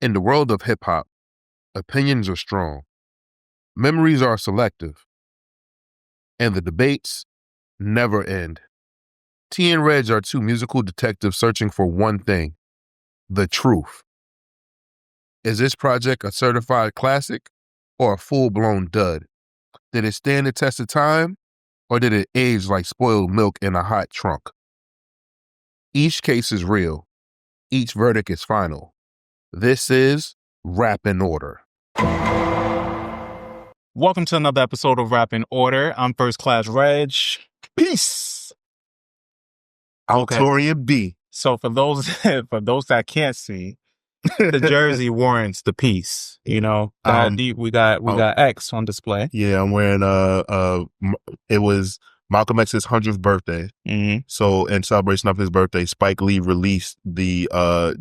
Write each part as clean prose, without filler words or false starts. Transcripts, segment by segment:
In the world of hip hop, opinions are strong, memories are selective, and the debates never end. T and Regg are two musical detectives searching for one thing: the truth. Is this project a certified classic or a full-blown dud? Did it stand the test of time or did it age like spoiled milk in a hot trunk? Each case is real. Each verdict is final. This is Rap in Order. Welcome to another episode of Rap in Order. I'm First Class Regg. Peace. Okay. Taurian B. So for those that can't see, the jersey warrants the piece. You know, we got X on display. Yeah, I'm wearing it was Malcolm X's 100th birthday. Mm-hmm. So in celebration of his birthday, Spike Lee released the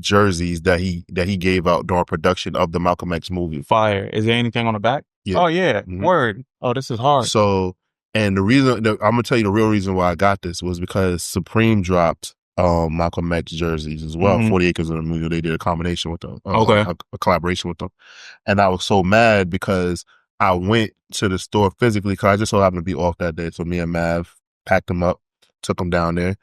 jerseys that he gave out during production of the Malcolm X movie. Fire. Is there anything on the back? Yeah. Oh yeah. Mm-hmm. Word. Oh, this is hard. So, and I'm gonna tell you the real reason why I got this was because Supreme dropped Malcolm X jerseys as well. Mm-hmm. 40 Acres in the Movie. They did a combination with them. Okay. A collaboration with them. And I was so mad because I went to the store physically because I just so happened to be off that day. So me and Mav packed them up, took them down there,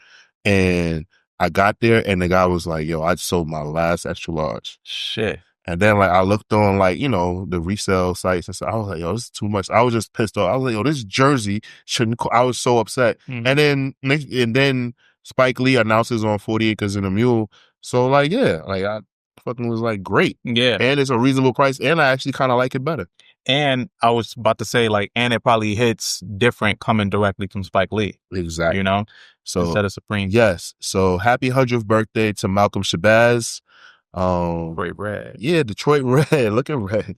and I got there and the guy was like, yo, I sold my last extra large. Shit. And then like I looked on like, you know, the resale sites and stuff. I was like, yo, this is too much. I was just pissed off. I was like, yo, this jersey shouldn't I was so upset. Mm-hmm. And then Spike Lee announces on 40 Acres and a Mule. So like, yeah, like I fucking was like, great. Yeah. And it's a reasonable price. And I actually kind of like it better. And I was about to say, like, and it probably hits different coming directly from Spike Lee. Exactly. You know? So instead of Supreme. Yes. So happy 100th birthday to Malcolm Shabazz. Detroit Red. Yeah, Detroit Red. Look at Red.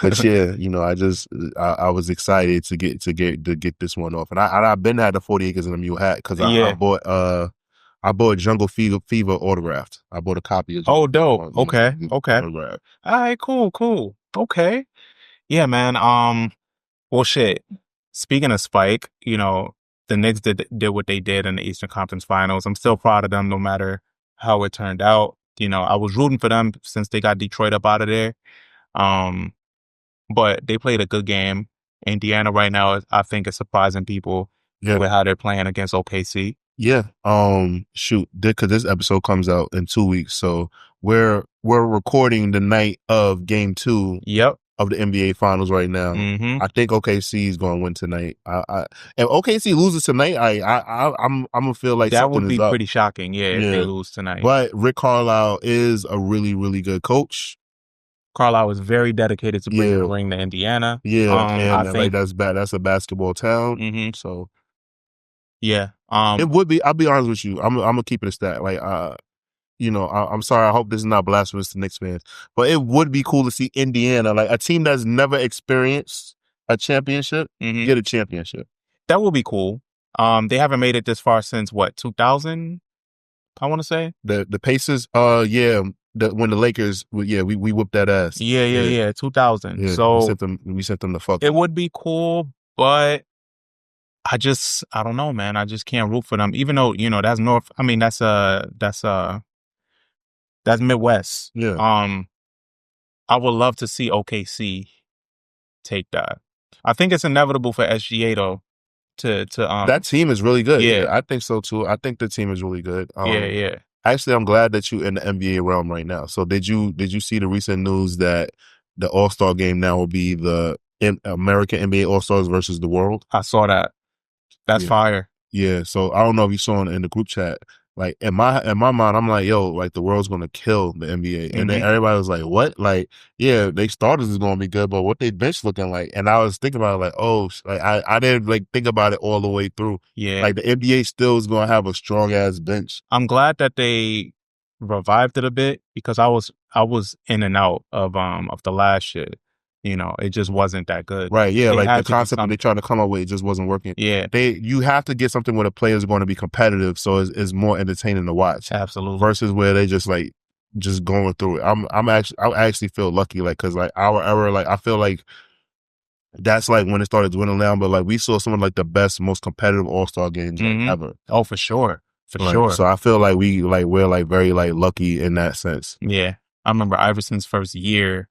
But yeah, you know, I was excited to get this one off. And I've been had the 40 Acres and a Mule hat because I bought Jungle Fever autographed. I bought a copy of Oh, dope. Okay. Autographed. All right, cool. Okay. Yeah, man. Well, shit. Speaking of Spike, you know, the Knicks did what they did in the Eastern Conference Finals. I'm still proud of them no matter how it turned out. You know, I was rooting for them since they got Detroit up out of there. But they played a good game. Indiana right now, I think, is surprising people with how they're playing against OKC. Yeah. Because this episode comes out in 2 weeks, so we're recording the night of Game 2. Yep. Of the NBA Finals right now. Mm-hmm. I think OKC is going to win tonight. If OKC loses tonight, I'm gonna feel like that would be up. Pretty shocking. Yeah, if they lose tonight. But Rick Carlisle is a really, really good coach. Carlisle was very dedicated to bring the ring to Indiana. Yeah, I think that's bad. That's a basketball town. Mm-hmm. So yeah, it would be. I'll be honest with you. I'm gonna keep it a stat. Like you know, I'm sorry. I hope this is not blasphemous to Knicks fans, but it would be cool to see Indiana, like a team that's never experienced a championship, get a championship. That would be cool. They haven't made it this far since what, 2000? I want to say the Pacers. When the Lakers, we whipped that ass. Yeah, 2000. Yeah, so we sent them the fuck. It would be cool, but I don't know, man. I just can't root for them, even though you know that's North. I mean, that's Midwest. Yeah. I would love to see OKC take that. I think it's inevitable for SGA though to that team is really good. Yeah, I think so too. I think the team is really good. Yeah. Actually, I'm glad that you're in the NBA realm right now. So did you see the recent news that the All-Star game now will be the American NBA All-Stars versus the world? I saw that. That's fire. Yeah. So I don't know if you saw it in the group chat. Like in my mind, I'm like, yo, like the world's gonna kill the NBA, and then everybody was like, what? Like, yeah, they starters is gonna be good, but what they bench looking like? And I was thinking about it, like, oh, like I didn't like think about it all the way through. Yeah, like the NBA still is gonna have a strong ass bench. I'm glad that they revived it a bit because I was in and out of the last shit. You know, it just wasn't that good. Right, yeah, like the concept that they tried to come up with, it just wasn't working. Yeah. You have to get something where the players are going to be competitive so it's more entertaining to watch. Absolutely. Versus where they just going through it. I actually feel lucky, like, because like our era, like I feel like that's like when it started dwindling down, but like we saw some of like the best, most competitive All-Star games ever. Oh, for sure. For Like, sure. so I feel like we're like very like lucky in that sense. Yeah. I remember Iverson's first year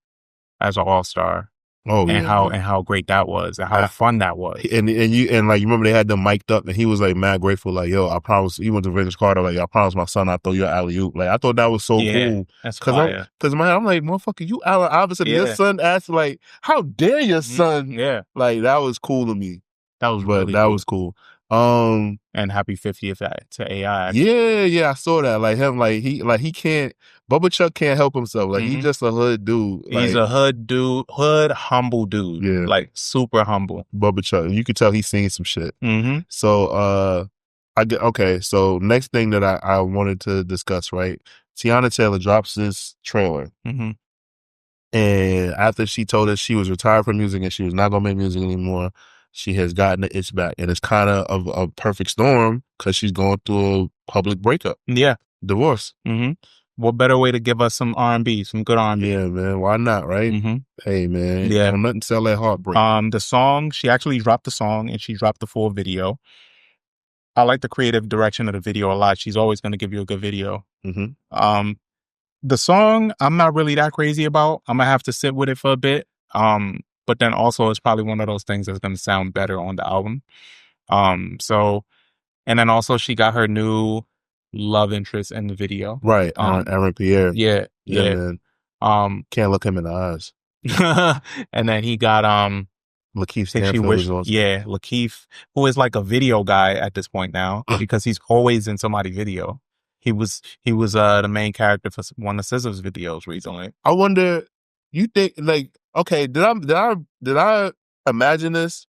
as an all-star. Oh and yeah, how great that was and how fun that was. And you remember they had them mic'd up and he was like mad grateful, like, yo, I promise. He went to Vince Carter, like, I promise my son I'll throw you an alley-oop. Like, I thought that was so cool. That's fire. Cause man, I'm like, motherfucker, you Allen Iverson. Your son asked, like, how dare your son? Yeah. Like, that was cool to me. That was really that cool. was cool. And happy 50th to AI. Yeah, I saw that. Like him, he can't. Bubba Chuck can't help himself. Like he's just a hood dude. He's a hood dude, humble dude. Yeah, like super humble. Bubba Chuck. You could tell he's seen some shit. So okay. So next thing that I wanted to discuss, right? Tiana Taylor drops this trailer, and after she told us she was retired from music and she was not gonna make music anymore, she has gotten the itch back, and it's kind of a perfect storm because she's going through a public breakup. Yeah, divorce. What better way to give us some R&B, some good R&B? Yeah, man. Why not, right? Hey, man. Yeah. Don't nothing sell that heartbreak. The song, she actually dropped the song and she dropped the full video. I like the creative direction of the video a lot. She's always going to give you a good video. The song, I'm not really that crazy about. I'm going to have to sit with it for a bit. But then also it's probably one of those things that's going to sound better on the album. And then also she got her new love interest in the video. Right. Aaron Pierre. Yeah. Man. Can't look him in the eyes. And then he got Lakeith Stanfield. Lakeith, who is like a video guy at this point now because he's always in somebody's video. He was the main character for one of SZA's videos recently. I wonder, you think, like, okay, did I imagine this?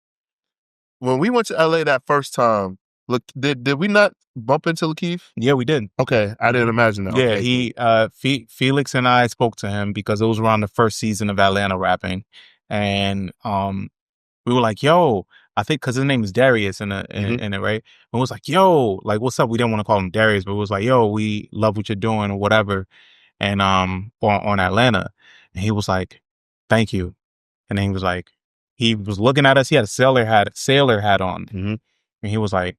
When we went to LA that first time, look, did we not bump into Lakeith? Yeah, we did. Okay, I didn't imagine that. Yeah, okay. Felix and I spoke to him because it was around the first season of Atlanta rapping, and we were like, "Yo," I think because his name is Darius in it, right? And it was like, "Yo, like, what's up?" We didn't want to call him Darius, but it was like, "Yo, we love what you're doing or whatever," and on Atlanta, and he was like, "Thank you," and then he was like, he was looking at us. He had a sailor hat on, and he was like,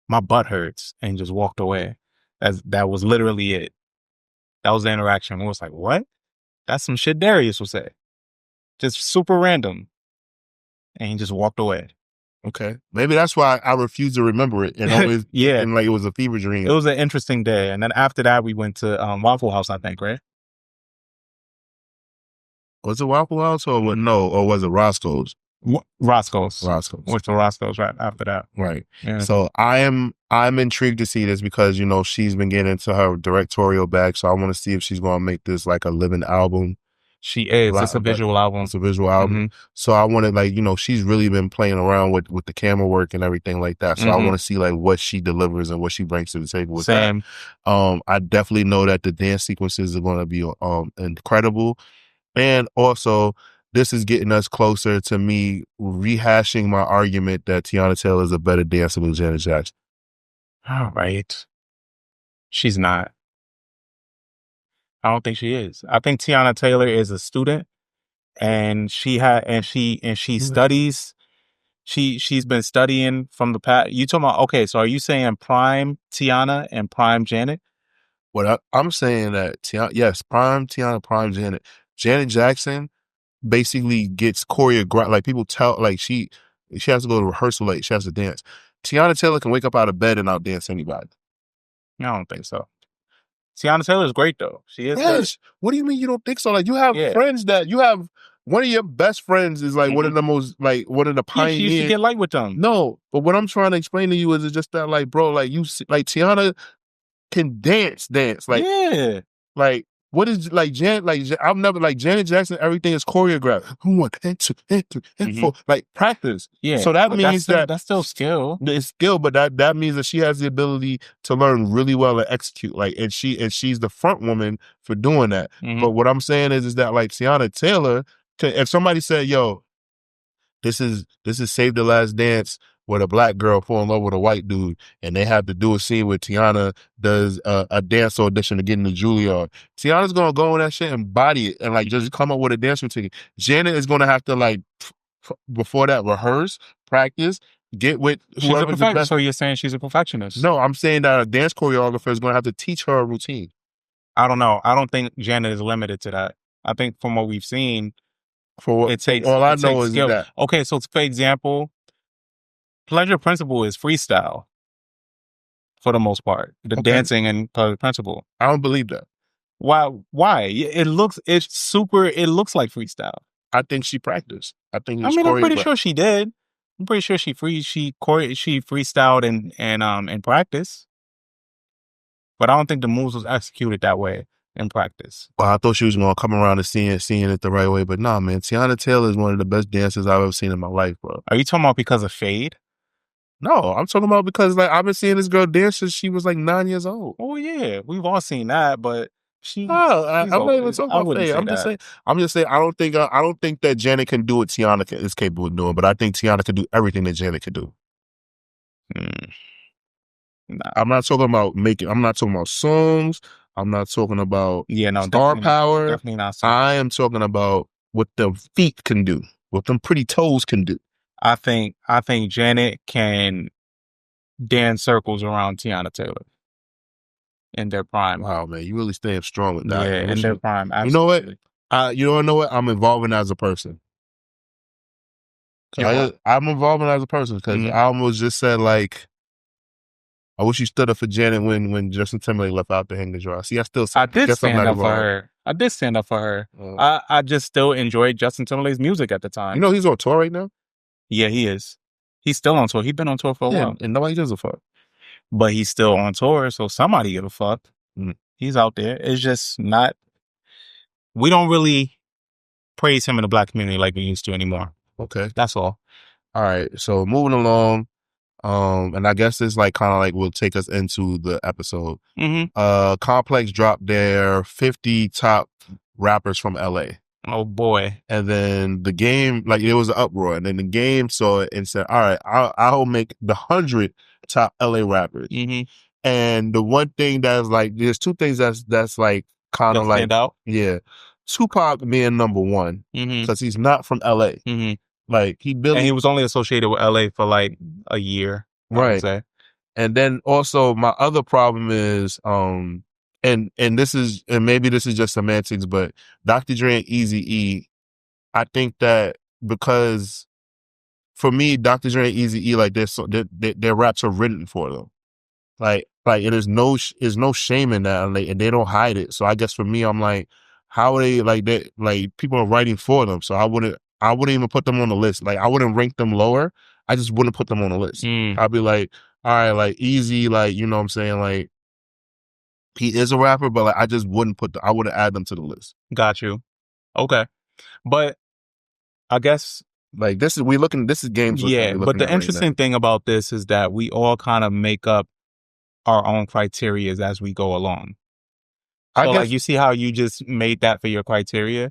"My butt hurts," and just walked away. That was literally it. That was the interaction. We was like, "What? That's some shit Darius would say." Just super random. And he just walked away. Okay. Maybe that's why I refuse to remember it. And always, and like it was a fever dream. It was an interesting day. And then after that, we went to Waffle House, I think, right? Was it Waffle House or what? No, or was it Roscoe's? Roscoe's. Went to Roscoe's right after that. Right. Yeah. So I'm intrigued to see this because, you know, she's been getting into her directorial bag. So I want to see if she's going to make this like a living album. She is. It's a visual album. It's a visual album. So I want to, like, you know, she's really been playing around with the camera work and everything like that. So I want to see like what she delivers and what she brings to the table with that. I definitely know that the dance sequences are going to be incredible. And also, this is getting us closer to me rehashing my argument that Tiana Taylor is a better dancer than Janet Jackson. All right. She's not. I don't think she is. I think Tiana Taylor is a student, and she studies. She's been studying from the past. You talking about? Okay, so are you saying prime Tiana and prime Janet? What I'm saying that yes, prime Tiana, prime Janet. Janet Jackson basically gets choreographed. Like people tell, like she has to go to rehearsal late. She has to dance. Tiana Taylor can wake up out of bed and out dance anybody. I don't think so. Tiana Taylor is great though. She is. Yes. What do you mean you don't think so? Like you have friends that you have. One of your best friends is like one of the most, like one of the pioneers. She used to get light with them. No, but what I'm trying to explain to you is just that, like, bro, like Tiana can dance. Like, yeah. Like, what is like Janet? Like, I've never like Janet Jackson. Everything is choreographed. 1, 2, 4. Like practice. Yeah. So that means that's still skill. It's skill, but that means that she has the ability to learn really well and execute. Like, and she's the front woman for doing that. But what I'm saying is that like Tiana Taylor, if somebody said, "Yo, this is Save the Last Dance," where a black girl fall in love with a white dude, and they have to do a scene where Tiana does a dance audition to get into Juilliard. Tiana's gonna go in that shit and body it and like just come up with a dance routine. Janet is gonna have to like before that rehearse, practice, get with She's a whoever's the perfectionist. best. So you're saying she's a perfectionist? No, I'm saying that a dance choreographer is going to have to teach her a routine. I don't know. I don't think Janet is limited to that. I think from what we've seen, For it takes all I it know takes is skill. that Okay, so for example, Pleasure Principle is freestyle for the most part. The Okay. dancing and Pleasure Principle. I don't believe that. Why? Why? It looks like freestyle. I think she practiced. I think I it's mean, I'm pretty choreographed. sure she did. I'm pretty sure she freestyled in practice. But I don't think the moves was executed that way in practice. Well, I thought she was going to come around and seeing it the right way, but nah, man. Tiana Taylor is one of the best dancers I've ever seen in my life, bro. Are you talking about because of Fade? No, I'm talking about because like I've been seeing this girl dance since she was like 9 years old. Oh yeah, we've all seen that, but she. No, I'm not even talking I about wouldn't Faye. say I'm just saying. I don't think that Janet can do what Tiana is capable of doing, but I think Tiana can do everything that Janet can do. Nah. I'm not talking about I'm not talking about songs. I'm not talking about star power. Definitely not. I am talking about what the feet can do, what them pretty toes can do. I think Janet can dance circles around Tiana Taylor in their prime. Wow, man, you really stand strong with that. Yeah, in their prime. Absolutely. You know what? I'm evolving as a person. I'm evolving as a person because I almost just said like, I wish you stood up for Janet when Justin Timberlake left out to hang the dry. See, I did stand up for her. I did stand up for her. I just still enjoyed Justin Timberlake's music at the time. You know he's on tour right now? Yeah, he is. He's still on tour. He's been on tour for a while. And nobody gives a fuck. But he's still on tour, so somebody give a fuck. He's out there. It's just not... We don't really praise him in the black community like we used to anymore. Okay. That's all. All right. So moving along, and I guess this like kind of like will take us into the episode. Complex dropped their 50 top rappers from LA. Oh boy. And then the game, like it was an uproar, and then the game saw it and said, all right, I'll make the 100 top LA rappers. And the one thing that's like, there's two things that's like kind of like stand out. Yeah, Tupac being number one because he's not from LA. Like he was only associated with LA for like a year, I would say. And then also my other problem is and maybe this is just semantics, but Dr. Dre and Eazy-E, I think that because for me, Dr. Dre and Eazy-E, like their raps are written for them. Like it is no shame in that, and they don't hide it. So I guess for me, I'm like, how are they like that? Like people are writing for them, so I wouldn't even put them on the list. Like I wouldn't rank them lower. I just wouldn't put them on the list. I'd be like, all right, like Easy, like you know what I'm saying, like he is a rapper, but like I just wouldn't I wouldn't add them to the list. Got you. Okay, but I guess like this is games. Yeah, but the interesting thing about this is that we all kind of make up our own criteria as we go along. So like you see how you just made that for your criteria?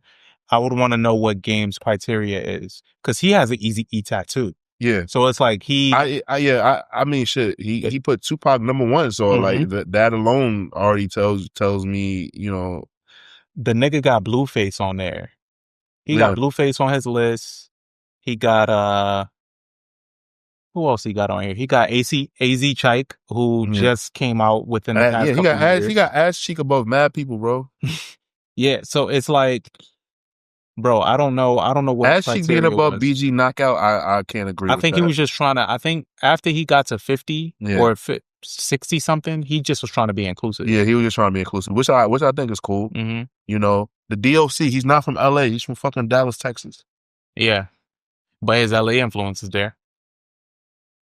I would want to know what Game's criteria is. Because he has an Eazy-E tattoo. Yeah. So it's like I mean shit. He put Tupac number one, so like that alone already tells me, you know. The nigga got Blueface on there. He got Blueface on his list. He got who else he got on here? He got AZ Chike, who just came out within the past couple of years. He got ass cheek above mad people, bro. Yeah, so it's like, bro, I don't know what ass cheek being above BG Knockout. I can't agree. I think he was just trying to. I think after he got to 50 or 60 something, he just was trying to be inclusive. Yeah, he was just trying to be inclusive, which I think is cool. You know, the DOC. He's not from LA. He's from fucking Dallas, Texas. Yeah, but his LA influence is there.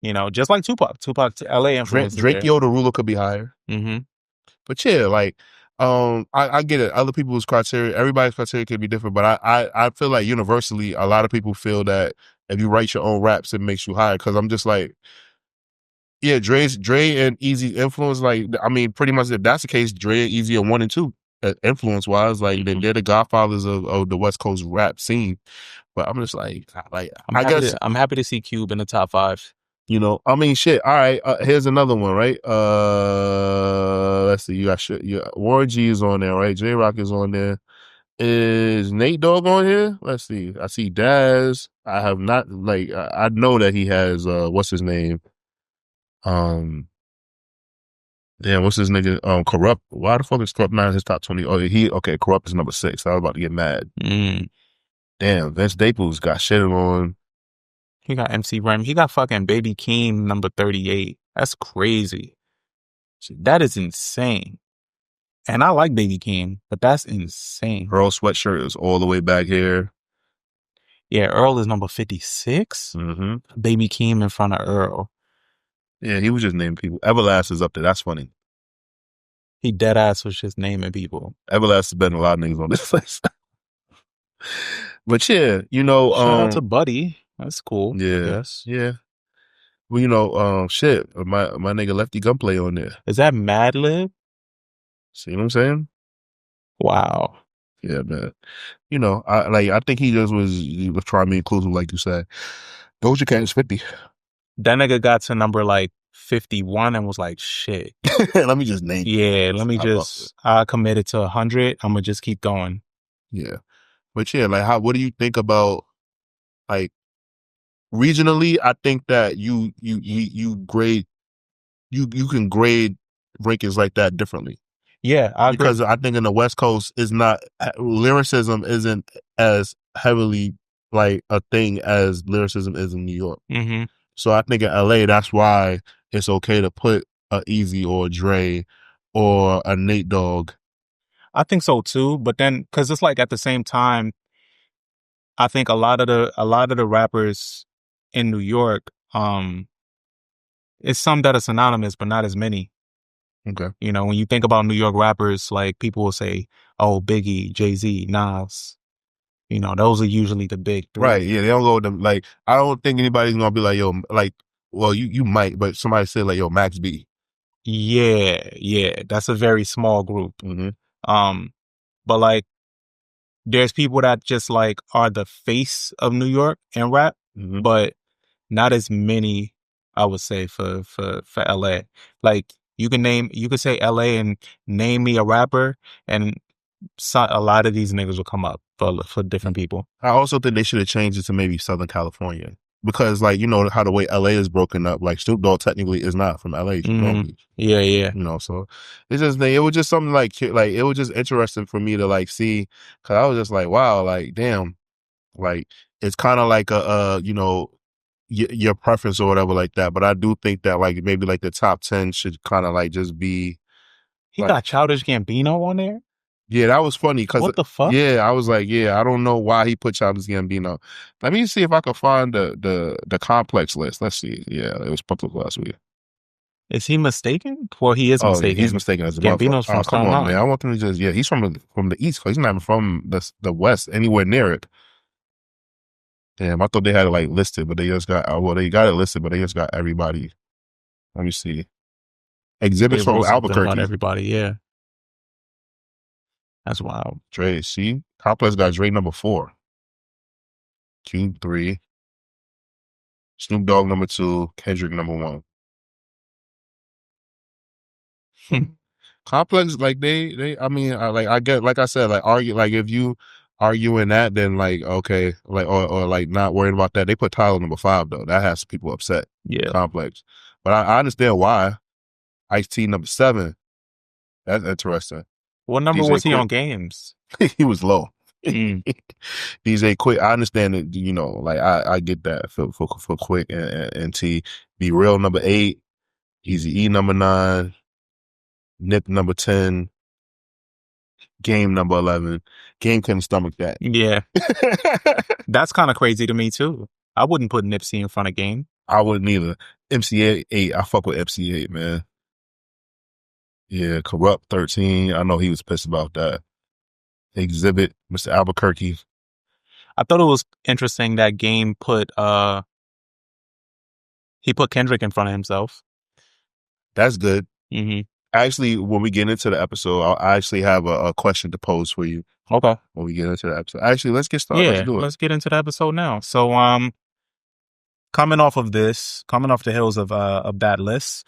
You know, just like Tupac. Tupac's LA influence. Drake Yo the Ruler could be higher. But yeah, like, I get it. Other people's criteria, everybody's criteria could be different. But I feel like universally, a lot of people feel that if you write your own raps, it makes you higher. Because I'm just like, yeah, Dre and Eazy influence. Like, I mean, pretty much if that's the case, Dre and Eazy are 1 and 2 influence wise. Like, they're the godfathers of the West Coast rap scene. But I'm just like I'm happy to see Cube in the top 5. You know, I mean, shit. All right, here's another one, right? Let's see. You got Warren G is on there, right? J-Rock is on there. Is Nate Dogg on here? Let's see. I see Daz. I have not I know that he has what's his name? Damn, what's his nigga? Corrupt. Why the fuck is Corrupt not in his top 20? Oh, Corrupt is number 6. I was about to get mad. Damn, Vince Staples got shitted on. He got MC Rem. He got fucking Baby Keem number 38. That's crazy. That is insane. And I like Baby Keem, but that's insane. Earl Sweatshirt is all the way back here. Yeah, Earl is number 56. Mm-hmm. Baby Keem in front of Earl. Yeah, he was just naming people. Everlast is up there. That's funny. He dead ass was just naming people. Everlast has been a lot of niggas on this list. But yeah, shout out to Buddy. That's cool. Yeah. Yes. Yeah. Well, shit. My nigga Lefty Gunplay on there. Is that Madlib? See what I'm saying? Wow. Yeah, man. I think he was trying to be inclusive, like you said. Doja Cat is 50. That nigga got to number 51 and was like, shit. Let me just name. Yeah, I committed to 100. I'm gonna just keep going. Yeah. But yeah, what do you think about regionally? I think that you grade you can grade rankings like that differently. Yeah, I agree. Because I think in the West Coast is not lyricism isn't as heavily a thing as lyricism is in New York. Mm-hmm. So I think in LA that's why it's okay to put a Easy or a Dre or a Nate Dogg. I think so too, but then because it's at the same time, I think a lot of the rappers in New York, it's some that are synonymous, but not as many. Okay. When you think about New York rappers, people will say, "Oh, Biggie, Jay-Z, Nas." Those are usually the big three. Right? Yeah, they don't go with them. I don't think anybody's gonna be like, "Yo," well, you might, but somebody said "Yo, Max B." Yeah, that's a very small group. Mm-hmm. But there's people that just are the face of New York and rap, mm-hmm. but not as many, I would say, for LA. You could say LA and name me a rapper, and a lot of these niggas will come up for different people. I also think they should have changed it to maybe Southern California. Because how the way LA is broken up, Snoop Dogg technically is not from LA. Mm-hmm. Yeah. So it's just it was just something it was just interesting for me to see, because I was just wow, damn, it's kind of your preference or whatever like that. But I do think that maybe the top 10 should kind of just be. He got Childish Gambino on there. Yeah, that was funny because what the fuck? Yeah, I was I don't know why he put Childish Gambino. Let me see if I can find the complex list. Let's see. Yeah, it was public last week. Is he mistaken? Well, he is mistaken. He's mistaken as a Gambino's from come on, man. I want them to just he's from the East Coast. He's not even from the West, anywhere near it. Damn, I thought they had it listed, but they just got they got it listed, but they just got everybody. Let me see. Exhibits from Albuquerque. Not everybody, yeah. That's wild. Dre, see? Complex got Dre number 4. Cube 3. Snoop Dogg number 2. Kendrick number 1. Complex, they I mean, I get, I said, argue, if you arguing that, then okay, or not worried about that. They put Tyler number 5 though. That has people upset. Yeah. Complex. But I understand why. Ice-T number 7. That's interesting. What number was he on Games? He was low. DJ Quick, I understand that, I get that for Quick and T. Be Real number 8. Easy E number 9. Nip number 10. Game number 11. Game couldn't stomach that. Yeah. That's kind of crazy to me too. I wouldn't put Nipsey in front of Game. I wouldn't either. MC8, I fuck with MC8, man. Yeah, Corrupt 13. I know he was pissed about that. Exhibit, Mr. Albuquerque. I thought it was interesting that Game put Kendrick in front of himself. That's good. Mm-hmm. Actually, when we get into the episode, I actually have a question to pose for you. Okay. When we get into the episode. Actually, let's get started. Yeah, let's do it. Let's get into the episode now. So, coming off the hills of that list,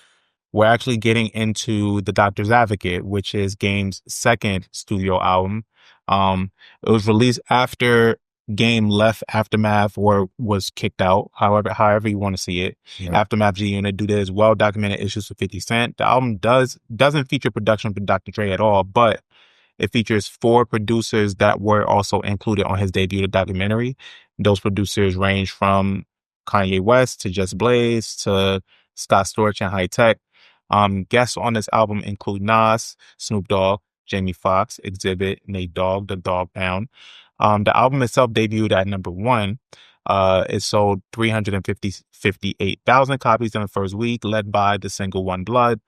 we're actually getting into The Doctor's Advocate, which is Game's second studio album. It was released after Game left Aftermath or was kicked out, however you want to see it. Yeah. Aftermath G Unit due to his well-documented issues with 50 Cent. The album doesn't feature production from Dr. Dre at all, but it features 4 producers that were also included on his debut, the documentary. Those producers range from Kanye West to Just Blaze to Scott Storch and High Tech. Guests on this album include Nas, Snoop Dogg, Jamie Foxx, Exhibit, Nate Dogg, The Dog Pound. The album itself debuted at number 1. It sold 358,000 copies in the first week, led by the single One Blood,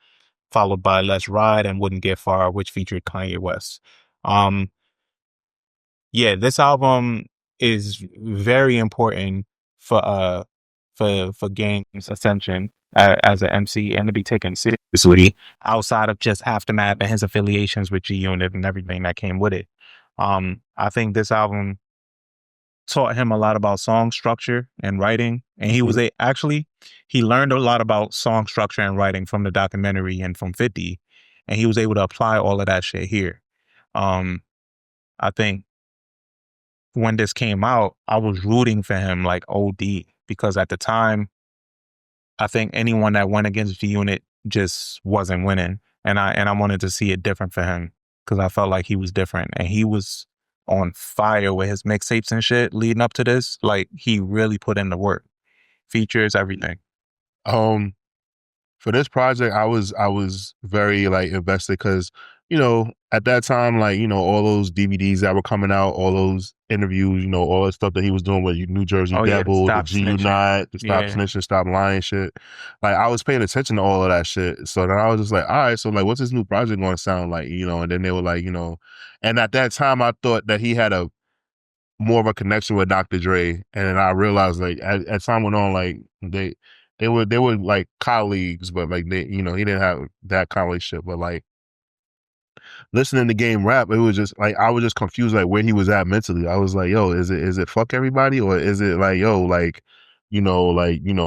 followed by Let's Ride and Wouldn't Get Far, which featured Kanye West. This album is very important for Game's ascension as an MC and to be taken seriously outside of just Aftermath and his affiliations with G Unit and everything that came with it. I think this album taught him a lot about song structure and writing, and he learned a lot about song structure and writing from the documentary and from 50, and he was able to apply all of that shit here. I think when this came out, I was rooting for him like OD, because at the time, I think anyone that went against G Unit just wasn't winning, and I wanted to see it different for him because I felt like he was different, and he was on fire with his mixtapes and shit leading up to this. Like, he really put in the work, features, everything. For this project, I was very like invested because, you know, at that time, like, you know, all those DVDs that were coming out, all those interviews, you know, all that stuff that he was doing with New Jersey Devil, the G-Unit, the Stop Snitching, Stop Lying shit. Like, I was paying attention to all of that shit. So then I was just like, all right, so like, what's this new project going to sound like? You know, and then they were like, you know, and at that time I thought that he had a more of a connection with Dr. Dre. And then I realized, like, as time went on, like, they were like colleagues, but like they, you know, he didn't have that kind of relationship. But like listening to Game rap, it was just like I was just confused like where he was at mentally. I was like, yo, is it fuck everybody, or is it like, yo, like, you know,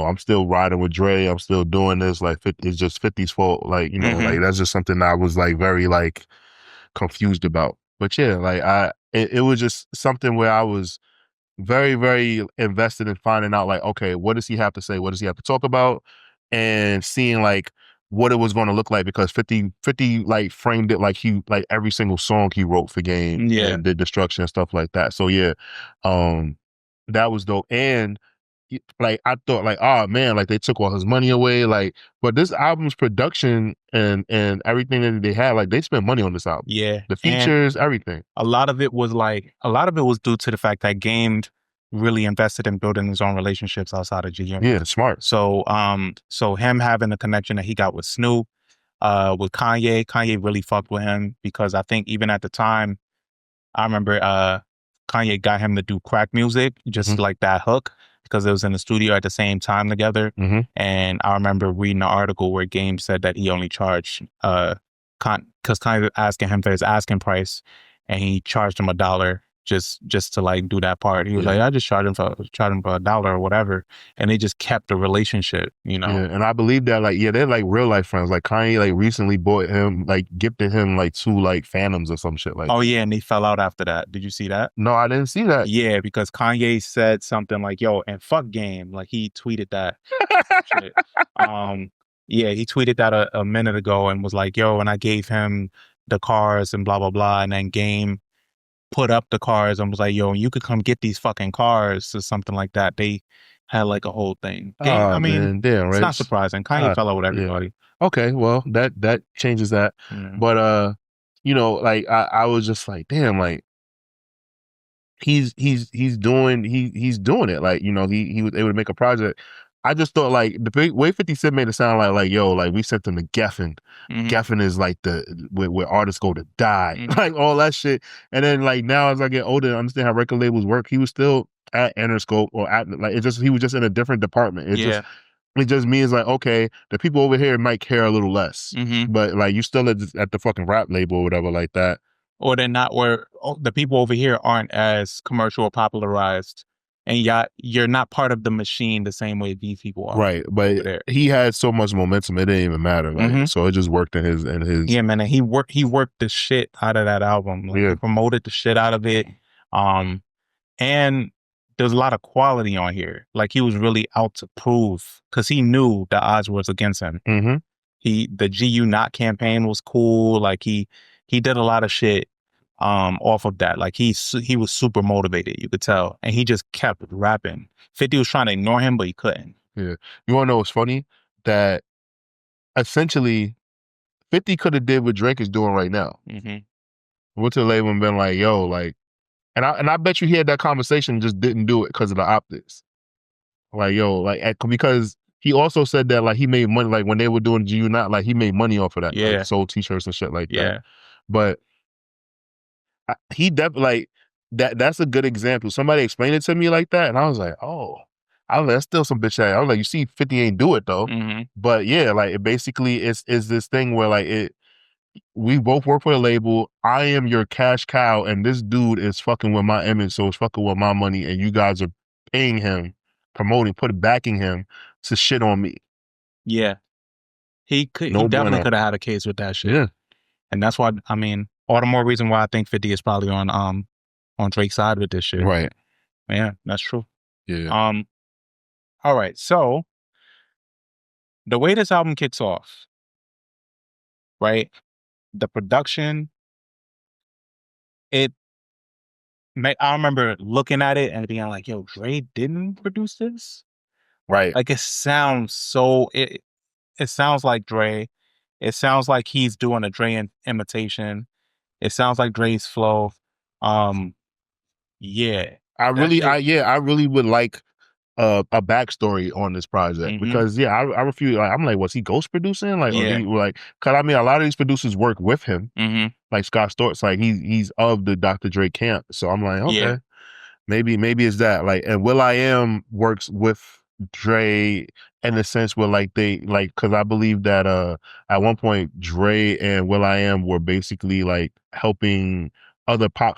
I'm still riding with Dre, I'm still doing this, like it's just 50's fault, like, you know, like that's just something I was like very like confused about. But yeah, like it was just something where I was very, very invested in finding out, like, okay, what does he have to say? What does he have to talk about? And seeing like what it was going to look like, because 50 like framed it like he, like every single song he wrote for Game and did Destruction and stuff like that. So yeah, that was dope. And like I thought like, oh man, like they took all his money away, like, but this album's production and everything that they had, like they spent money on this album. Yeah. The features, everything. A lot of it was due to the fact that Game really invested in building his own relationships outside of G Unit. Yeah, smart. So so him having the connection that he got with Snoop, with Kanye really fucked with him, because I think even at the time, I remember Kanye got him to do crack music, just like that hook, because it was in the studio at the same time together. And I remember reading an article where Game said that he only charged, because Kanye was asking him for his asking price, and he charged him $1 just to like do that part. He was like, I just charged him for $1 or whatever, and they just kept the relationship, you know. Yeah, and I believe that, like, yeah, they're like real life friends. Like Kanye like recently bought him, like gifted him like 2 like Phantoms or some shit like. Oh yeah, and they fell out after that. Did you see that? No, I didn't see that. Yeah, because Kanye said something like, "Yo, and fuck Game." Like he tweeted that. Shit. Yeah, he tweeted that a minute ago and was like, "Yo," and I gave him the cars and blah blah blah, and then Game put up the cars and was like, "Yo, you could come get these fucking cars," or something like that. They had like a whole thing. Game, I mean, man, damn, right? It's not surprising. Kanye fell out with everybody. Yeah. Okay, well, that changes that. Yeah. But you know, like I was just like, damn, like he's doing it. Like, you know, he was able to make a project. I just thought like the way 50 Cent made it sound like yo, like we sent them to Geffen. Geffen is like where artists go to die, like all that shit. And then like now as I get older and understand how record labels work, he was still at Interscope or at like he was just in a different department. It just means like, okay, the people over here might care a little less, but like you still at the fucking rap label or whatever like that. Or they're not, or the people over here aren't as commercial or popularized and you're not part of the machine the same way these people are. Right, but he had so much momentum, it didn't even matter. Like, so it just worked in his. Yeah, man, and he worked the shit out of that album. Like, he promoted the shit out of it. And there's a lot of quality on here. Like, he was really out to prove, because he knew the odds was against him. The GU Not campaign was cool. Like, he did a lot of shit off of that. Like, he was super motivated, you could tell, and he just kept rapping. 50 was trying to ignore him, but he couldn't. Yeah, you want to know what's funny? That essentially 50 could have did what Drake is doing right now. Went to the label and been like, yo, like, and I bet you he had that conversation and just didn't do it because of the optics. Like, yo, like, because he also said that, like, he made money, like, when they were doing GU Not, like, he made money off of that. Yeah. Like, sold t-shirts and shit like that. But he definitely, like, that's a good example. Somebody explained it to me like that, and I was like, oh. That's still some bitch ass. I was like, you see, 50 ain't do it though. But yeah, like, it basically is this thing where, like, we both work for the label. I am your cash cow, and this dude is fucking with my image, so it's fucking with my money, and you guys are paying him, backing him to shit on me. Yeah. He definitely could have had a case with that shit. Yeah. And that's why, I mean, all the more reason why I think 50 is probably on Drake's side with this shit. Right. Yeah, that's true. Yeah. All right, so the way this album kicks off, right? The production, I remember looking at it and being like, yo, Dre didn't produce this? Right. Like, it sounds so, it sounds like Dre. It sounds like he's doing a Dre imitation. It sounds like Dre's flow. Yeah. I really would like a backstory on this project because I refuse. Like, I'm like, was he ghost producing? Like, or he, like, cause I mean, a lot of these producers work with him. Like Scott Storch, like he's of the Dr. Dre camp. So I'm like, okay, maybe it's that. Like, and will.i.am works with Dre in the sense where, like, they, like, cause I believe that at one point Dre and will.i.am were basically like helping other pop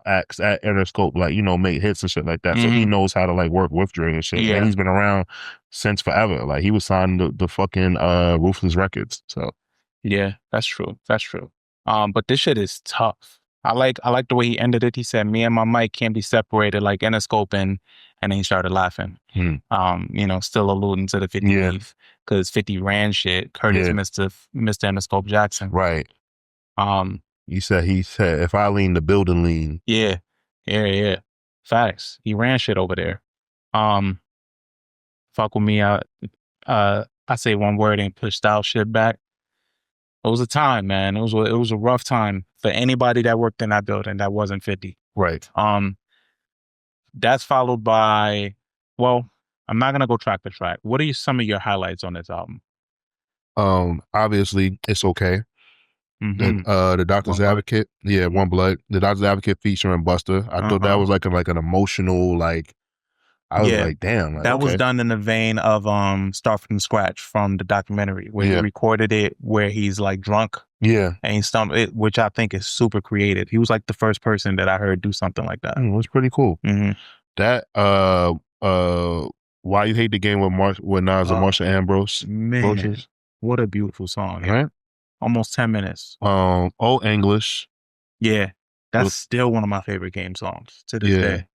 acts at Interscope, like, you know, make hits and shit like that. So he knows how to, like, work with Dre and shit. And he's been around since forever. Like, he was signed to the fucking Ruthless Records. So yeah, that's true. That's true. But this shit is tough. I like the way he ended it. He said, "Me and my mic can't be separated like Interscope," and then he started laughing. You know, still alluding to the 50 beef, because 50 ran shit. Curtis Mr. Interscope Jackson. Right. He said, if I lean, the building lean. Yeah. Facts. He ran shit over there. Fuck with me. I say one word and push style shit back. It was a time, man. It was a rough time for anybody that worked in that building that wasn't 50. Right. That's followed by, well, I'm not gonna go track for track. What are some of your highlights on this album? Obviously, It's Okay. The Doctor's Advocate. Yeah, One Blood. The Doctor's Advocate featuring Busta. I thought that was like an emotional, like, I was like, damn. Like, that was done in the vein of Start From Scratch from the documentary, where he recorded it where he's like drunk. Yeah. And he stumped it, which I think is super creative. He was like the first person that I heard do something like that. It was pretty cool. That Why You Hate the Game with Nas and Marsha Ambrose. Man, what a beautiful song. Right? Almost 10 minutes. Old English. Yeah. That's still one of my favorite Game songs to this day.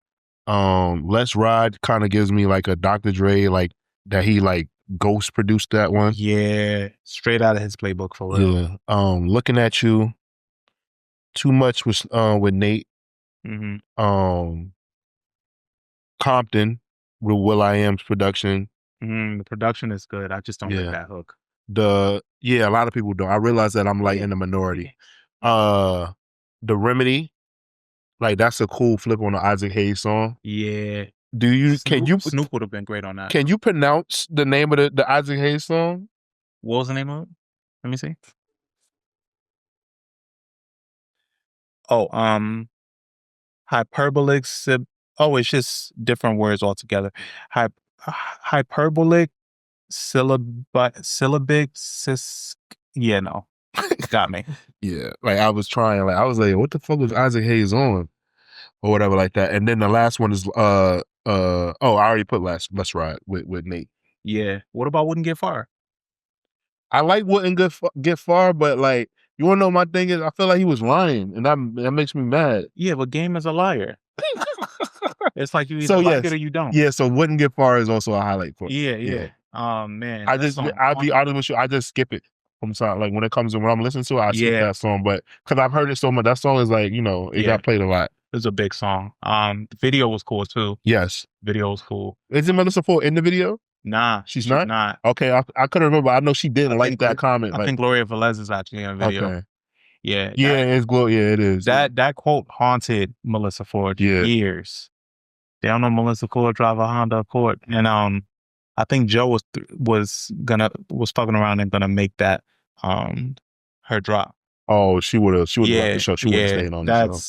Let's Ride kind of gives me like a Dr. Dre, like, that he like ghost produced that one. Yeah. Straight out of his playbook for real. Yeah. Looking at You. Too Much with Nate. Compton with will.i.am's production. The production is good. I just don't like that hook. A lot of people don't. I realize that I'm like in the minority. The Remedy, like, that's a cool flip on the Isaac Hayes song. Yeah. Snoop would have been great on that. Can you pronounce the name of the Isaac Hayes song? What was the name of it? Let me see. Oh, hyperbolic it's just different words altogether. Hyperbolic syllabic got me. Yeah, like, I was like, what the fuck was Isaac Hayes on, or whatever like that. And then the last one is I already put Let's Ride with Nate. Yeah. What about Wouldn't Get Far? I like Wouldn't Get Far, but like, you wanna know my thing is, I feel like he was lying, and that makes me mad. Yeah, but Game is a liar. It's like you either So like yes, it or you don't. yeah. So Wouldn't Get Far is also a highlight for Yeah. Man. I'll that be song- honest with you, I just skip it. I'm sorry, like when it comes to when I'm listening to it, I skip Yeah. that song, but because I've heard it so much, that song is like, you know, it Yeah. got played a lot. It's a big song. The video was cool too. Yes. Video was cool. Isn't Melissa Ford in the video? Nah, She's not? not. Okay, I couldn't remember. I know she didn't like that comment. I think Gloria Velez is actually in the video. Okay. Yeah. Yeah, it is. That quote haunted Melissa Ford years. They don't know Melissa Ford drive a Honda Accord. And I think Joe was fucking around and gonna make that her drop. Oh, she would have left the show. She would have stayed on the show.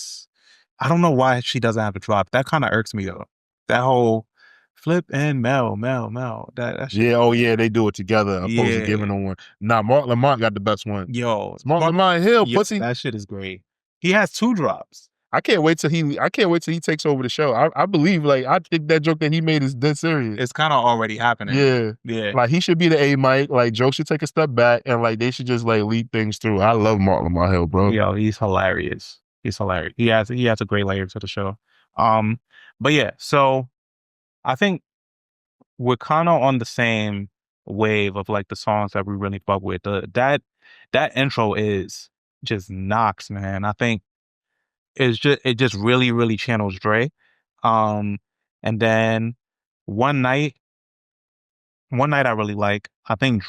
I don't know why she doesn't have a drop. That kind of irks me though. That whole Flip and Mel. That shit. Yeah, oh yeah, they do it together opposed to giving them one. Nah, Mark Lamont got the best one. Yo, Mark Lamont Hill, pussy. That shit is great. He has 2 drops. I can't wait till he takes over the show. I believe, like, I think that joke that he made is dead serious. It's kind of already happening. Yeah. Like, he should be the A mic. Like, Joe should take a step back and like they should just like lead things through. I love Mark Lamont Hill, bro. Yo, he's hilarious. He's hilarious. He has a great layer to the show. But yeah, so I think we're kind of on the same wave of like the songs that we really fuck with. That intro is just knocks, man. I think it just really, really channels Dre. And then one night I really like. I think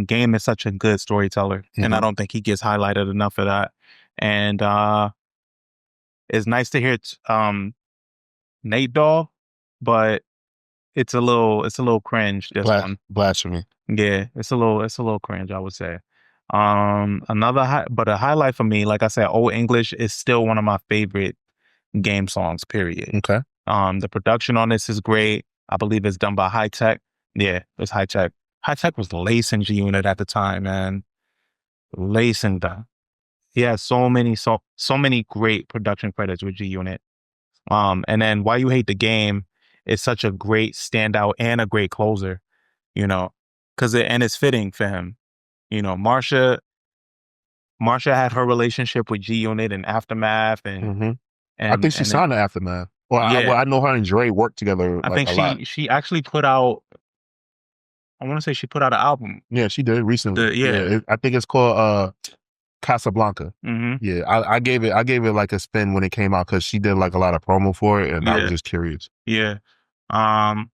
Game is such a good storyteller, and I don't think he gets highlighted enough for that. And it's nice to hear Nate Dogg, but it's a little cringe. This one, blasphemy. Yeah, it's a little cringe, I would say. But a highlight for me, like I said, Old English is still one of my favorite Game songs. Period. Okay. The production on this is great. I believe it's done by High Tech. Yeah, it's High Tech. High Tech was lacing G-Unit at the time, man. Lacing them. He has so many great production credits with G-Unit. And then Why You Hate the Game is such a great standout and a great closer, you know, and it's fitting for him. You know, Marsha had her relationship with G-Unit and Aftermath, and I think she signed to Aftermath. Well, I know her and Dre worked together. I think she actually put out. I want to say she put out an album. Yeah, she did recently. I think it's called Casablanca. Yeah, I gave it like a spin when it came out because she did like a lot of promo for it, and I was just curious. Yeah. One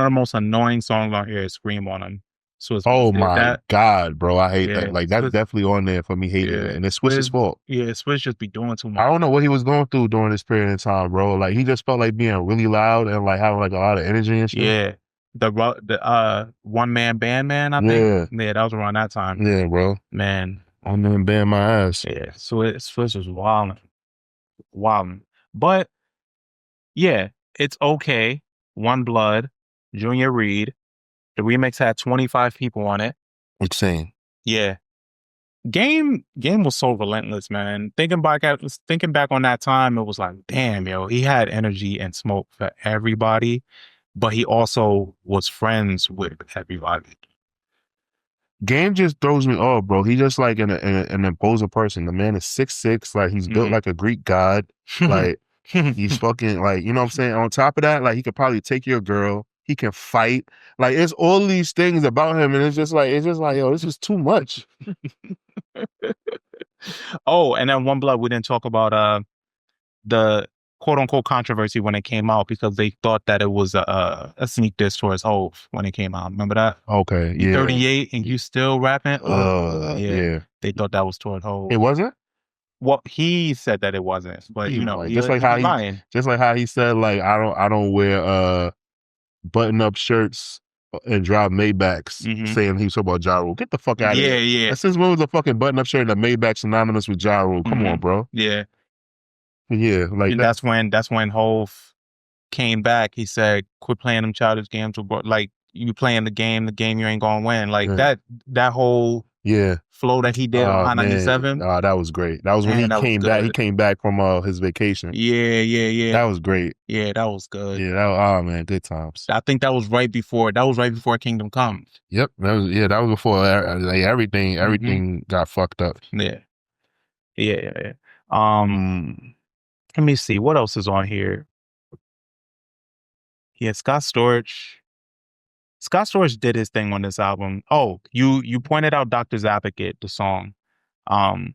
of the most annoying songs on here is "Scream on Him." So oh my God, bro, I hate that. Like that's definitely on there for me hating it, and it's Swish's fault. Yeah, Swish just be doing too much. I don't know what he was going through during this period of time, bro. Like he just felt like being really loud and like having like a lot of energy and shit. Yeah. The one man band, man, I think. Yeah, that was around that time. Yeah, bro. Man. One man band my ass. Yeah. Swish was wilding. But yeah, it's okay. One Blood, Junior Reed. The remix had 25 people on it. Insane. Yeah. Game was so relentless, man. Thinking back on that time, it was like, damn, yo, he had energy and smoke for everybody, but he also was friends with everybody. Game just throws me off, bro. He just like an imposing person. The man is 6'6", like he's built like a Greek god. Like he's fucking like, you know what I'm saying? On top of that, like he could probably take your girl. He can fight. Like it's all these things about him, and it's just like, yo, this is too much. Oh, and then One Blood, we didn't talk about the quote unquote controversy when it came out because they thought that it was a sneak diss towards Hov when it came out. Remember that? Okay, yeah. 38 and you still rapping? Yeah. They thought that was toward Hov. It wasn't? Well, he said that it wasn't, but you know, just like how he said, like I don't wear button-up shirts and drive Maybachs, saying he's talking about Ja Rule. Get the fuck out of here. Yeah. Since when was a fucking button-up shirt and a Maybach synonymous with Ja Rule? Come on, bro. Yeah. Yeah, like and that's when Hov came back. He said, "Quit playing them childish games. Like you playing the game you ain't gonna win." Like that whole Yeah. flow that he did on High Man. 97. That was great. That was when Man, he that was came back. He good. came back from his vacation. Yeah. That was great. Yeah, that was good. Yeah, man, good times. I think that was right before Kingdom Come. Yep. That was before like everything got fucked up. Yeah. Let me see what else is on here. Yeah, Scott Storch. Scott Storch did his thing on this album. Oh, you pointed out Doctor's Advocate, the song, and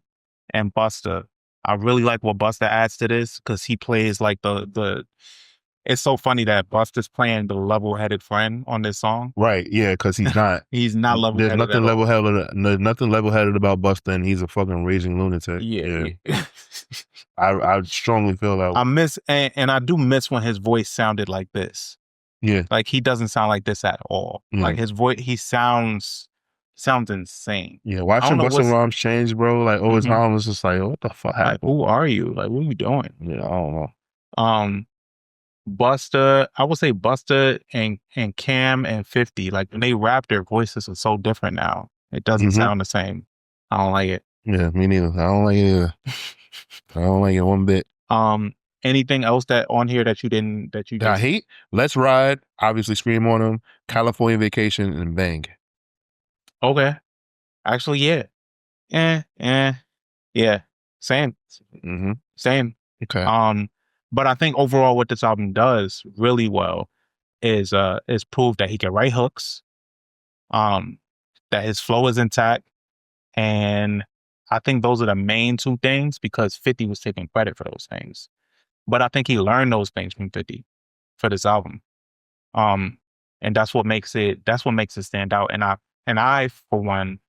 Busta. I really like what Busta adds to this because he plays like the. It's so funny that Busta's playing the level-headed friend on this song. Right? Yeah, because he's not. He's not level-headed. There's nothing level-headed. Nothing level-headed about Busta, and he's a fucking raging lunatic. Yeah. I strongly feel that. I miss and I do miss when his voice sounded like this. Yeah. Like he doesn't sound like this at all. Like his voice, he sounds insane. Yeah, watching Busta Rhymes change, bro. Like over time, it's just like, what the fuck happened? Like, who are you? Like, what are you doing? Yeah, I don't know. Busta, I would say Busta and Cam and 50, like when they rap, their voices are so different now. It doesn't sound the same. I don't like it. Yeah, me neither. I don't like it either. I don't like it one bit. Anything else that on here that you I hate? Let's Ride, obviously Scream on them, California Vacation, and Bang. Okay. Actually, yeah. Yeah. Same. Same. Okay. But I think overall what this album does really well is prove that he can write hooks, that his flow is intact, and I think those are the main two things because 50 was taking credit for those things. But I think he learned those things from 50 for this album. And that's what makes it stand out. And I for one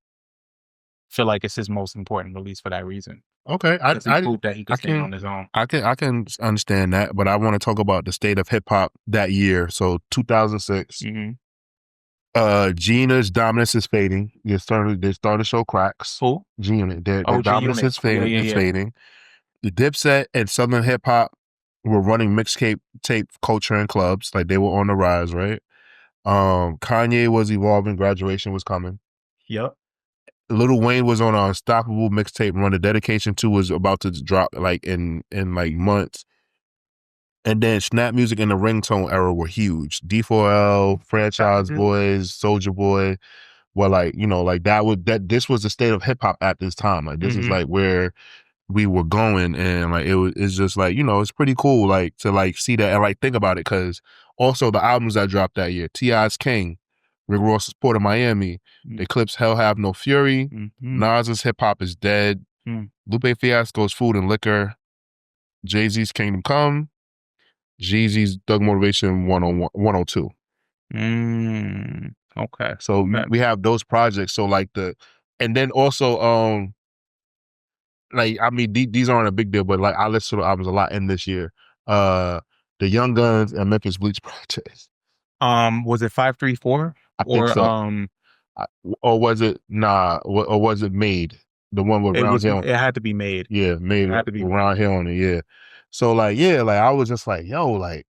feel like it's his most important release for that reason. Okay, I proved that he could stand on his own. I can understand that, but I want to talk about the state of hip hop that year. So 2006, Gina's dominance is fading. They started to show cracks. Who? G-Unit. Their dominance is fading. The Dipset and Southern hip hop were running mixtape culture in clubs, like they were on the rise, right? Kanye was evolving. Graduation was coming. Yep. Lil Wayne was on an unstoppable mixtape run. The Dedication 2 was about to drop like in like months. And then Snap Music and the ringtone era were huge. D4L, Franchise Boys, Soulja Boy were like, like this was the state of hip hop at this time. Like this is like where we were going, and like it's just like, it's pretty cool like to like see that and like think about it, because also the albums that dropped that year, T.I.'s King, Rick Ross's Port of Miami, Eclipse Hell Have No Fury, Nas's Hip Hop Is Dead, Lupe Fiasco's Food and Liquor, Jay-Z's Kingdom Come, Jeezy's Thug Motivation 102. Okay. So we have those projects. So like and then also like, I mean, these aren't a big deal, but like I listen to the albums a lot in this year. The Young Guns and Memphis Bleach projects. Was it 534? I think so. Or was it or was it Made? The one with Round Hill. It had to be Made. Yeah, Made. It had to be Round Hill on it. Yeah. So like, yeah, like I was just like, yo, like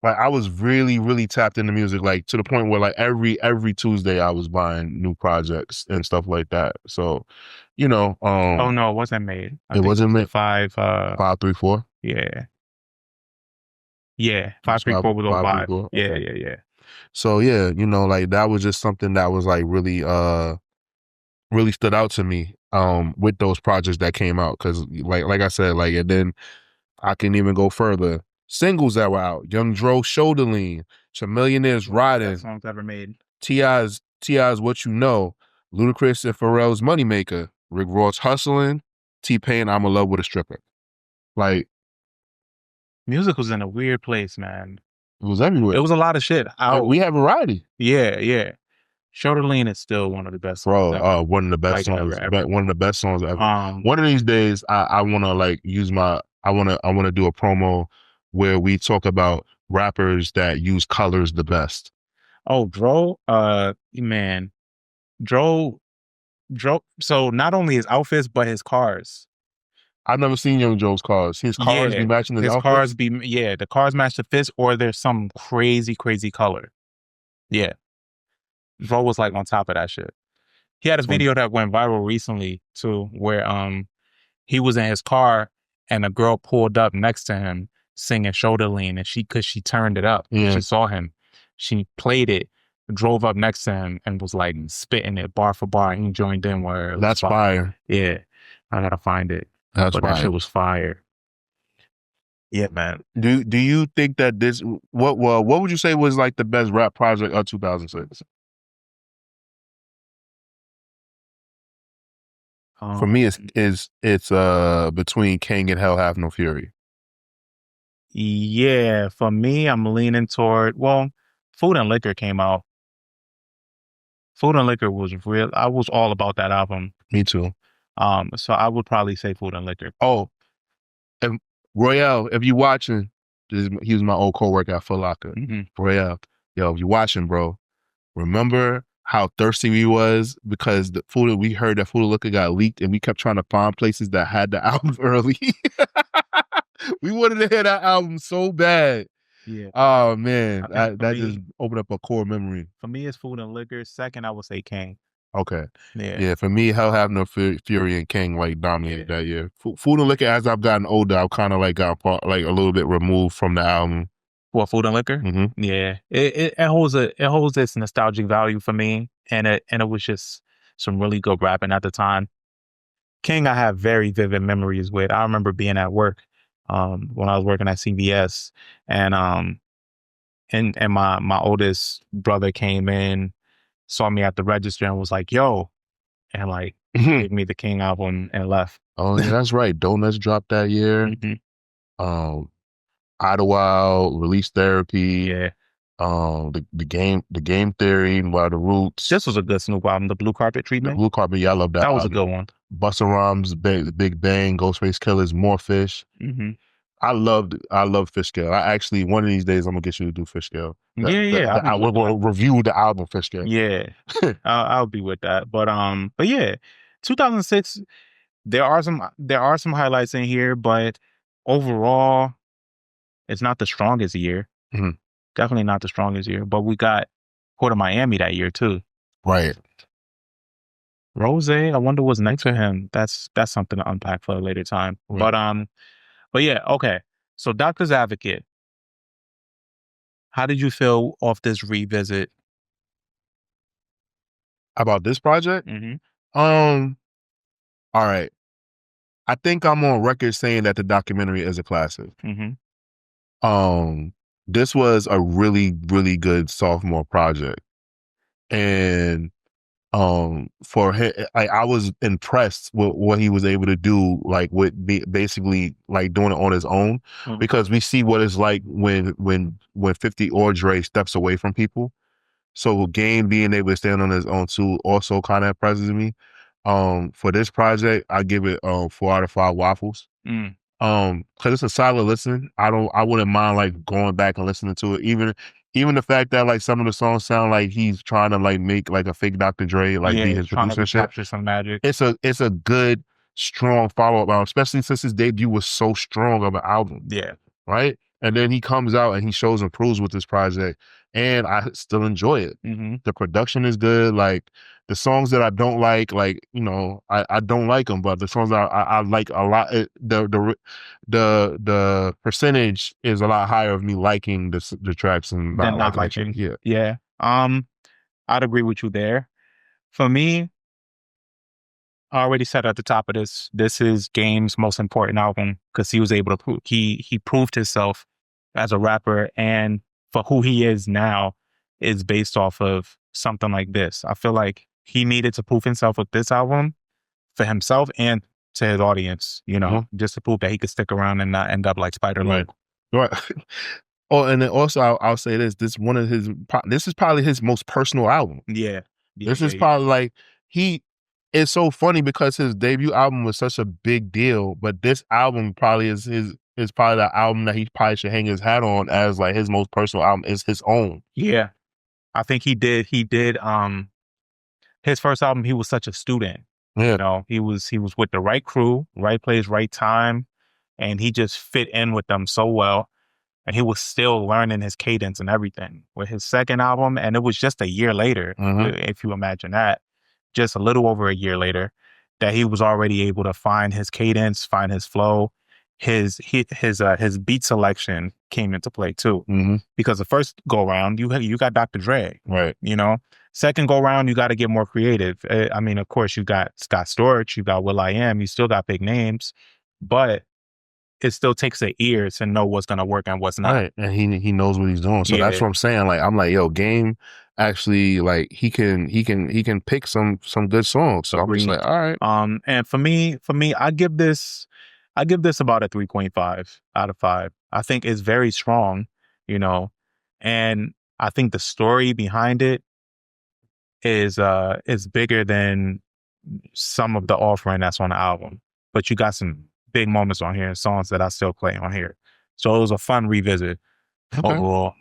I was really, really tapped into music, like to the point where like every Tuesday I was buying new projects and stuff like that. So, oh no, it wasn't Made. It wasn't Made. 534. Yeah. Yeah. 534 was on 5. Okay. Yeah. So yeah, like that was just something that was like really really stood out to me with those projects that came out, because like I said, like, and then I can even go further. Singles that were out: Young Dro, Shoulder Lean, Chamillionaire's Riding, best songs ever made. T.I.'s What You Know, Ludacris and Pharrell's Moneymaker, Rick Ross Hustling, T-Pain I'm in Love with a Stripper. Like, music was in a weird place, man. It was everywhere. It was a lot of shit. We have variety. Yeah. Shoulder Lean is still one of the best songs ever. One of the best songs ever. One of the best songs ever. One of these days, I want to like use I want to do a promo where we talk about rappers that use colors the best. Oh, Dro, man, Dro. So not only his outfits, but his cars. I've never seen Young Dro's cars. His cars be matching his outfits? The cars match the fits, or there's some crazy color. Yeah. Dro was like on top of that shit. He had a video that went viral recently too, where he was in his car and a girl pulled up next to him singing Shoulder Lean, and because she turned it up, she saw him. She played it, drove up next to him, and was like spitting it bar for bar. And he joined in where it was That's fire. Yeah, I gotta find it. That's but fire. That shit was fire. Yeah, man. Do you think that this what would you say was like the best rap project of 2006? For me, it's between King and Hell Have No Fury. Yeah, for me, I'm leaning toward Food and Liquor came out. Food and Liquor was real. I was all about that album. Me too. So I would probably say Food and Liquor. Oh, and Royale, if you watching, he was my old coworker at Foot Locker. Royale, yo, if you watching, bro, remember how thirsty we was because we heard that Food and Liquor got leaked, and we kept trying to find places that had the album early. We wanted to hear that album so bad. Yeah. Oh man, that just opened up a core memory. For me, it's Food and Liquor. Second, I would say King. Okay. Yeah. For me, Hell Have No Fury and King like dominated that year. Food and Liquor, as I've gotten older, I've kind of like got like a little bit removed from the album. What, Food and Liquor? Mm-hmm. Yeah. It holds this nostalgic value for me, and it was just some really good rapping at the time. King, I have very vivid memories with. I remember being at work when I was working at CVS, and my oldest brother came in, saw me at the register and was like, yo, and like gave me the King album and left. Oh yeah, that's right. Donuts dropped that year. Idlewild, Release Therapy. Yeah. The game theory, Wild the Roots. This was a good Snoop album. The Blue Carpet Treatment. The Blue Carpet, yeah, I love that. That was a good one. Busta Rhymes, Big Bang, Ghostface Killers, More Fish. I love Fish Scale. I actually, one of these days, I'm gonna get you to do Fish Scale. We're gonna review the album Fish Scale. Yeah, I'll be with that. But yeah, 2006. There are some highlights in here, but overall, it's not the strongest year. Definitely not the strongest year. But we got Port of Miami that year too. Right. Rose, I wonder what's next for him. That's something to unpack for a later time. Right. But yeah, okay. So Doctor's Advocate. How did you feel off this revisit? About this project? All right. I think I'm on record saying that the documentary is a classic. This was a really, really good sophomore project. And for him, I was impressed with what he was able to do, like with basically like doing it on his own, because we see what it's like when 50 or Dre steps away from people. So Game being able to stand on his own too also kind of impresses me. For this project, I give it 4 out of 5 waffles. Cause it's a solid listen. I wouldn't mind like going back and listening to it. Even the fact that like some of the songs sound like he's trying to like make like a fake Dr. Dre, like be his producer and shit. Capture some magic. It's a good, strong follow-up album, especially since his debut was so strong of an album. Yeah. Right? And then he comes out and he shows and proves with this project, and I still enjoy it. The production is good. Like the songs that I don't like, you know, I don't like them, but the songs that I like a lot, the percentage is a lot higher of me liking the tracks and not liking. Yeah. I'd agree with you there. For me, I already said at the top of this is Game's most important album because he was able to he proved himself as a rapper, and for who he is now is based off of something like this. I feel like he needed to prove himself with this album for himself and to his audience, you know, just to prove that he could stick around and not end up like Spider-Man. Right. Oh, and then also I'll say this is probably his most personal album. This is probably like it's so funny because his debut album was such a big deal, but this album probably is probably the album that he probably should hang his hat on as like his most personal album, is his own. Yeah. I think he did his first album, he was such a student. Yeah. You know, he was with the right crew, right place, right time, and he just fit in with them so well. And he was still learning his cadence and everything. With his second album, and it was just a year later, if you imagine that, just a little over a year later, that he was already able to find his cadence, find his flow. His beat selection came into play too, because the first go round you got Dr. Dre, right? Second go round you got to get more creative. I mean, of course you got Scott Storch, you got will.i.am, you still got big names, but it still takes an ear to know what's gonna work and what's not. Right, and he knows what he's doing. So that's what I'm saying. Like I'm like, yo, Game actually like he can pick some good songs. So I'm just like, all right. And for me, I give this about a 3.5 out of 5. I think it's very strong, and I think the story behind it is bigger than some of the offering that's on the album. But you got some big moments on here, songs that I still play on here. So it was a fun revisit overall.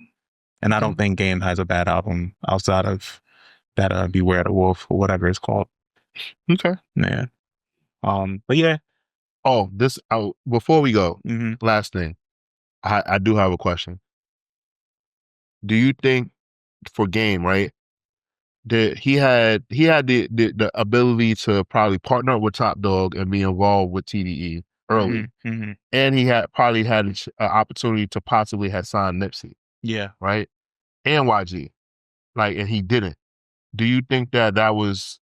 And I don't think Game has a bad album outside of that Beware the Wolf or whatever it's called. Okay. Yeah. But yeah. Oh, before we go, last thing. I do have a question. Do you think for Game, right, that he had the ability to probably partner up with Top Dog and be involved with TDE early, and he had probably had an opportunity to possibly have signed Nipsey, right, and YG, like, and he didn't. Do you think that was?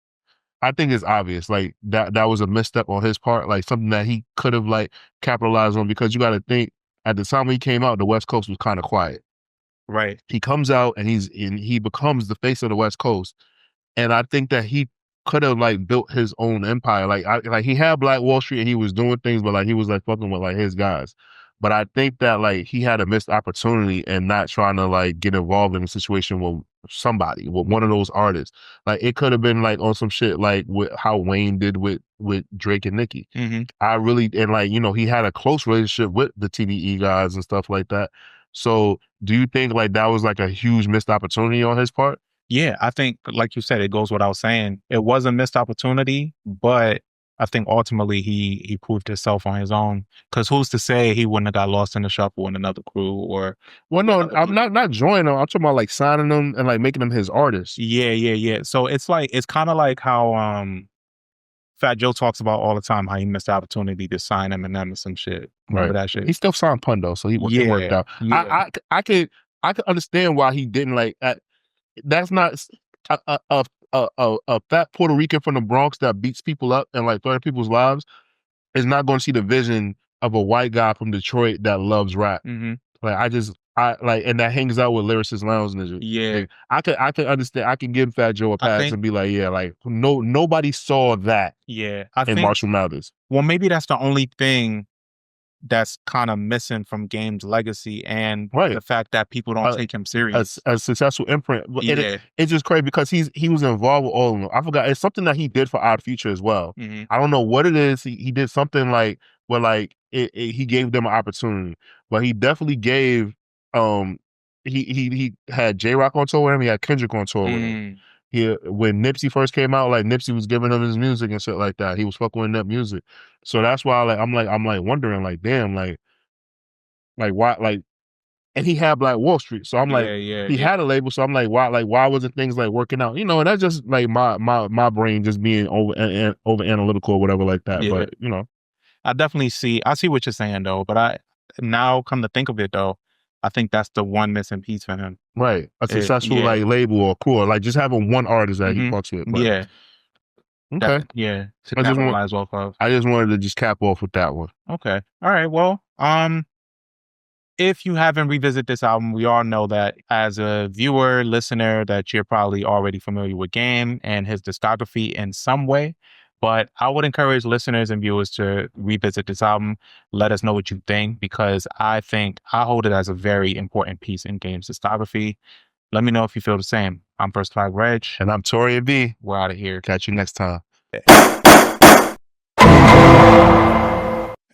I think it's obvious, like that was a misstep on his part, like something that he could have like capitalized on, because you got to think at the time he came out, the West Coast was kind of quiet. Right. He comes out and he becomes the face of the West Coast. And I think that he could have like built his own empire. Like he had Black Wall Street and he was doing things, but like he was like fucking with like his guys. But I think that like he had a missed opportunity and not trying to like get involved in a situation with somebody, with one of those artists. Like it could have been like on some shit like with how Wayne did with Drake and Nicki. I really, and like, he had a close relationship with the TDE guys and stuff like that. So do you think like that was like a huge missed opportunity on his part? Yeah, I think, like you said, it goes without saying. It was a missed opportunity, but I think ultimately he proved himself on his own. Because who's to say he wouldn't have got lost in the shuffle in another crew or? Well, no, I'm not joining him. I'm talking about like signing him and like making him his artist. Yeah. So it's kind of like how Fat Joe talks about all the time, how he missed the opportunity to sign Eminem and some shit. Remember that shit? He still signed Pun though, so it worked out. Yeah. I could understand why he didn't like. That's not a fat Puerto Rican from the Bronx that beats people up and like threatens people's lives is not going to see the vision of a white guy from Detroit that loves rap. Like and that hangs out with Lyricist Lounge and yeah. I could understand. I can give Fat Joe a pass and be like, yeah, like nobody saw that. Yeah, I think Marshall Mathers. Well, maybe that's the only thing that's kind of missing from Game's legacy, and the fact that people don't take him serious. A successful imprint. It's just crazy because he was involved with all of them. I forgot. It's something that he did for Odd Future as well. I don't know what it is. He did something like where like he gave them an opportunity, but he definitely gave he had J-Rock on tour with him. He had Kendrick on tour with him. When Nipsey first came out, like Nipsey was giving him his music and shit like that. He was fucking with that music. So that's why I'm wondering, like, damn, like why, like, and he had Black Wall Street. So I'm he had a label. So I'm like, why wasn't things like working out? And that's just like my brain just being over analytical or whatever like that. But I see what you're saying though. But I now come to think of it though, I think that's the one missing piece for him. Right. A successful like label or crew, or like just having one artist that he fucks with. But, yeah. Okay. To capitalize off of. I just wanted to just cap off with that one. Okay. All right. Well, if you haven't revisited this album, we all know that as a viewer, listener, that you're probably already familiar with Game and his discography in some way. But I would encourage listeners and viewers to revisit this album. Let us know what you think, because I hold it as a very important piece in Game's discography. Let me know if you feel the same. I'm First Flag Regg. And I'm Taurian B. We're out of here. Catch you next time.